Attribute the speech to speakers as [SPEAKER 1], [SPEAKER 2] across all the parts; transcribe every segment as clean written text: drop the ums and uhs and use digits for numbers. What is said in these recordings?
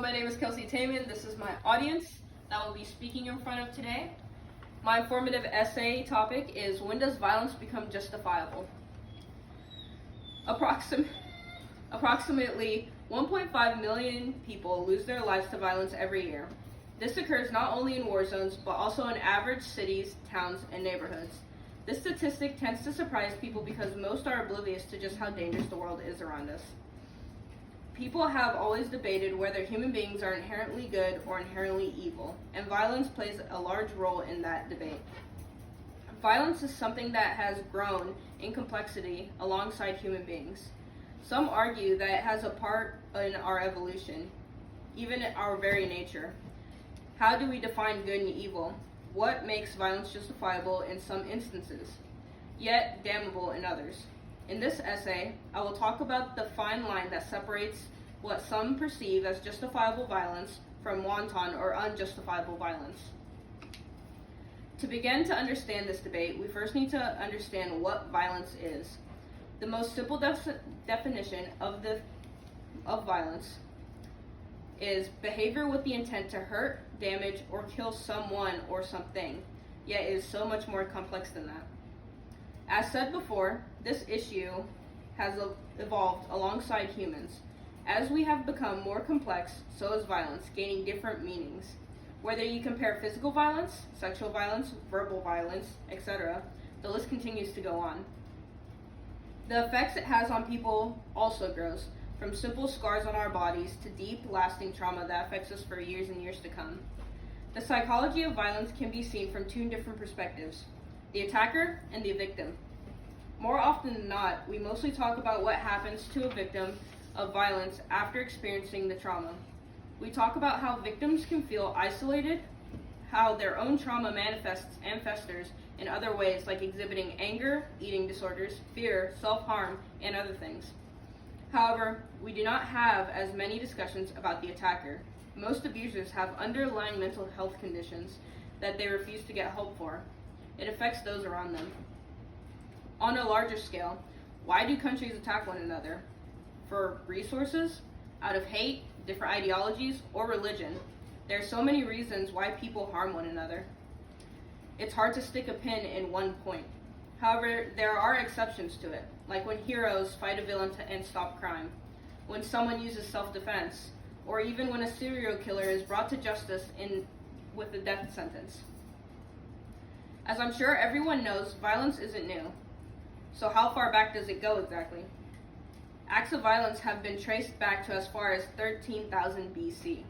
[SPEAKER 1] my name is Kelsey Taman. This is my audience that will be speaking in front of today. My informative essay topic is, when does violence become justifiable? Approximately 1.5 million people lose their lives to violence every year. This occurs not only in war zones, but also in average cities, towns, and neighborhoods. This statistic tends to surprise people because most are oblivious to just how dangerous the world is around us. People have always debated whether human beings are inherently good or inherently evil, and violence plays a large role in that debate. Violence is something that has grown in complexity alongside human beings. Some argue that it has a part in our evolution, even in our very nature. How do we define good and evil? What makes violence justifiable in some instances, yet damnable in others? In this essay, I will talk about the fine line that separates what some perceive as justifiable violence from wanton or unjustifiable violence. To begin to understand this debate, we first need to understand what violence is. The most simple definition of violence is behavior with the intent to hurt, damage, or kill someone or something, yet it is so much more complex than that. As said before, this issue has evolved alongside humans. As we have become more complex, so is violence, gaining different meanings. Whether you compare physical violence, sexual violence, verbal violence, etc., the list continues to go on. The effects it has on people also grows, from simple scars on our bodies to deep, lasting trauma that affects us for years and years to come. The psychology of violence can be seen from two different perspectives: the attacker and the victim. More often than not, we mostly talk about what happens to a victim of violence after experiencing the trauma. We talk about how victims can feel isolated, how their own trauma manifests and festers in other ways, like exhibiting anger, eating disorders, fear, self-harm, and other things. However, we do not have as many discussions about the attacker. Most abusers have underlying mental health conditions that they refuse to get help for. It affects those around them. On a larger scale, why do countries attack one another? For resources, out of hate, different ideologies, or religion. There are so many reasons why people harm one another. It's hard to stick a pin in one point. However, there are exceptions to it, like when heroes fight a villain and stop crime, when someone uses self-defense, or even when a serial killer is brought to justice with a death sentence. As I'm sure everyone knows, violence isn't new. So how far back does it go exactly? Acts of violence have been traced back to as far as 13,000 BC.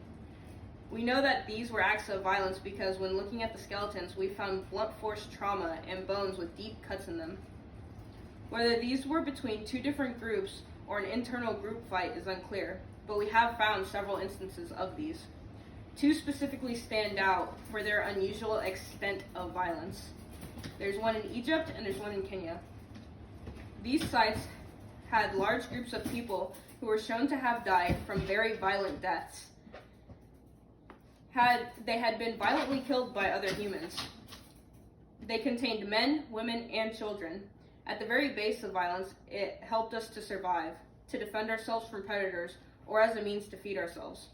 [SPEAKER 1] We know that these were acts of violence because when looking at the skeletons, we found blunt force trauma and bones with deep cuts in them. Whether these were between two different groups or an internal group fight is unclear, but we have found several instances of these. Two specifically stand out for their unusual extent of violence. There's one in Egypt and there's one in Kenya. These sites had large groups of people who were shown to have died from very violent deaths. They had been violently killed by other humans. They contained men, women, and children. At the very base of violence, it helped us to survive, to defend ourselves from predators, or as a means to feed ourselves.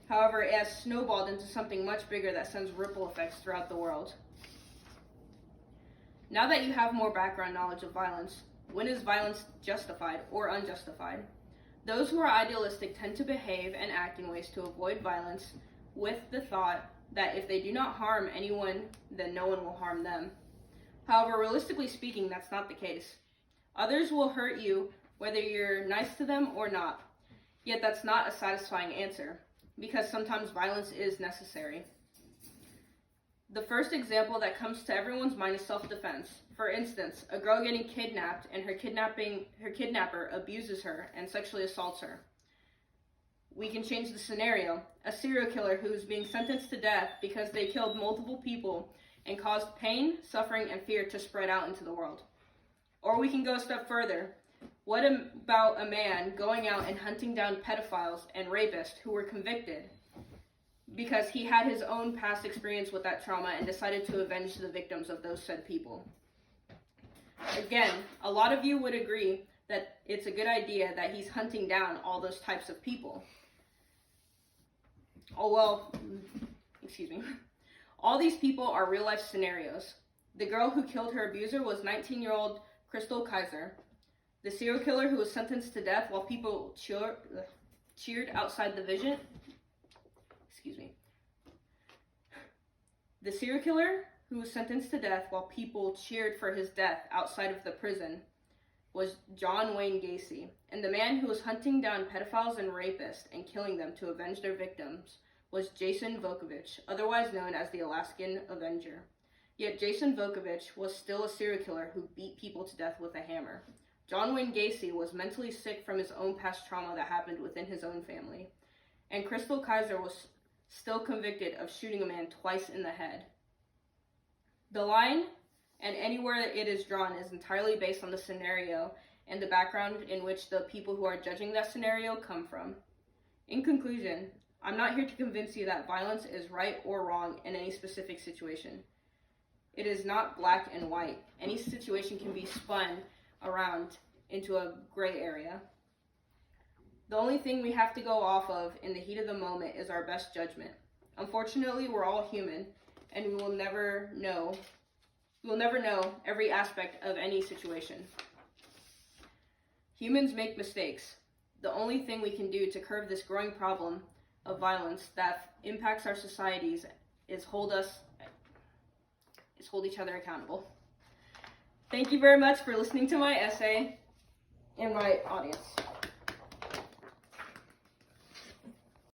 [SPEAKER 1] However, it has snowballed into something much bigger that sends ripple effects throughout the world. Now that you have more background knowledge of violence, when is violence justified or unjustified? Those who are idealistic tend to behave and act in ways to avoid violence with the thought that if they do not harm anyone, then no one will harm them. However, realistically speaking, that's not the case. Others will hurt you whether you're nice to them or not. Yet that's not a satisfying answer, because sometimes violence is necessary. The first example that comes to everyone's mind is self-defense. For instance, a girl getting kidnapped and her kidnapper abuses her and sexually assaults her. We can change the scenario. A serial killer who is being sentenced to death because they killed multiple people and caused pain, suffering, and fear to spread out into the world. Or we can go a step further. What about a man going out and hunting down pedophiles and rapists who were convicted because he had his own past experience with that trauma and decided to avenge the victims of those said people? Again, a lot of you would agree that it's a good idea that he's hunting down all those types of people. All these people are real-life scenarios. The girl who killed her abuser was 19-year-old Crystal Kaiser. The serial killer who was sentenced to death while people cheered outside the vision. The serial killer who was sentenced to death while people cheered for his death outside of the prison was John Wayne Gacy, and the man who was hunting down pedophiles and rapists and killing them to avenge their victims was Jason Vukovich, otherwise known as the Alaskan Avenger. Yet Jason Vukovich was still a serial killer who beat people to death with a hammer. John Wayne Gacy was mentally sick from his own past trauma that happened within his own family, and Crystal Kaiser was still convicted of shooting a man twice in the head. The line and anywhere it is drawn is entirely based on the scenario and the background in which the people who are judging that scenario come from. In conclusion, I'm not here to convince you that violence is right or wrong in any specific situation. It is not black and white. Any situation can be spun around into a gray area. The only thing we have to go off of in the heat of the moment is our best judgment. Unfortunately, we're all human, and we will never know every aspect of any situation. Humans make mistakes. The only thing we can do to curb this growing problem of violence that impacts our societies is hold each other accountable. Thank you very much for listening to my essay and my audience.